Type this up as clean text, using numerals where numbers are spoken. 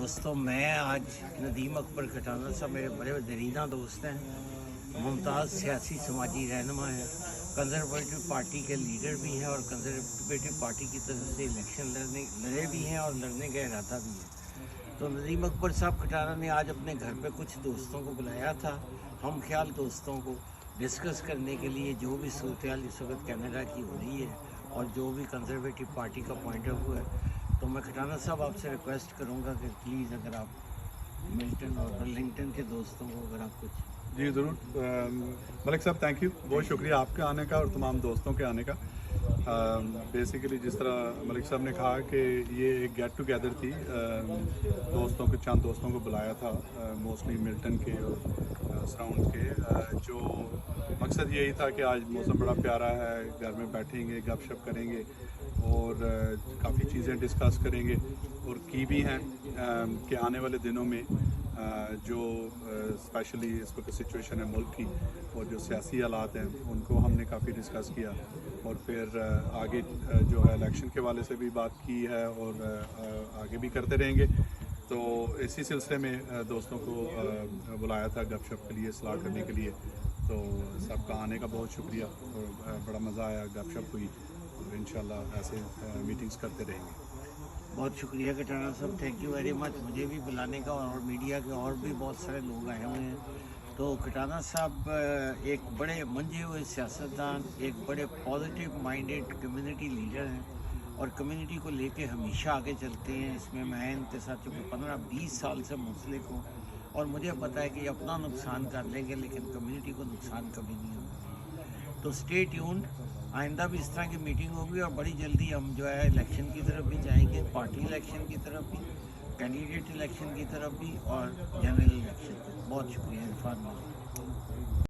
दोस्तों, मैं आज नदीम अकबर खटाना साहब मेरे बड़े दरीना दोस्त हैं, मुमताज़ सियासी समाजी रहनुमा हैं, कंजरवेटिव पार्टी के लीडर भी हैं और कंजरवेटिव पार्टी की तरफ से इलेक्शन लड़े भी हैं और लड़ने का इरादा भी है। तो नदीम अकबर साहब खटाना ने आज अपने घर पे कुछ दोस्तों को बुलाया था, हम ख्याल दोस्तों को डिस्कस करने के लिए जो भी सूरत इस वक्त कनाडा की हो रही है और जो भी कंजरवेटिव पार्टी का पॉइंट ऑफ व्यू है। तो मैं खटाना साहब आपसे रिक्वेस्ट करूंगा कि प्लीज़ अगर आप मिल्टन और बर्लिंगटन के दोस्तों को अगर आप कुछ। जी ज़रूर। मलिक साहब थैंक यू, बहुत शुक्रिया आपके आने का और तमाम दोस्तों के आने का। बेसिकली जिस तरह मलिक साहब ने कहा कि ये एक गेट टुगेदर थी, चंद दोस्तों को बुलाया था, मोस्टली मिल्टन के और सराउंड के। जो मकसद यही था कि आज मौसम बड़ा प्यारा है, घर में बैठेंगे, गपशप करेंगे और काफ़ी चीज़ें डिस्कस करेंगे और की भी हैं कि आने वाले दिनों में जो स्पेशली इस वक्त सिचुएशन है मुल्क की और जो सियासी हालात हैं उनको हमने काफ़ी डिस्कस किया और फिर आगे जो है इलेक्शन के वाले से भी बात की है और आगे भी करते रहेंगे। तो इसी सिलसिले में दोस्तों को बुलाया था गपशप के लिए, सलाह करने के लिए। तो सबका आने का बहुत शुक्रिया और बड़ा मज़ा आया, गपशप हुई और इंशाल्लाह ऐसे मीटिंग्स करते रहेंगे। बहुत शुक्रिया खटाना साहब, थैंक यू वेरी मच मुझे भी बुलाने का, और मीडिया के और भी बहुत सारे लोग आए हुए हैं। तो खटाना साहब एक बड़े मंजे हुए सियासतदान, एक बड़े पॉजिटिव माइंडेड कम्युनिटी लीडर हैं और कम्युनिटी को लेके हमेशा आगे चलते हैं। इसमें मैं इनके साथ चूँकि 15-20 साल से मुंसलिक हूँ और मुझे पता है कि अपना नुकसान कर लेंगे लेकिन कम्युनिटी को नुकसान कभी नहीं होगा। तो स्टे ट्यून्ड, आइंदा भी इस तरह की मीटिंग होगी और बड़ी जल्दी हम जो है इलेक्शन की तरफ भी जाएंगे, पार्टी इलेक्शन की तरफ भी, कैंडिडेट इलेक्शन की तरफ भी और जनरल इलेक्शन। बहुत शुक्रिया इरफान।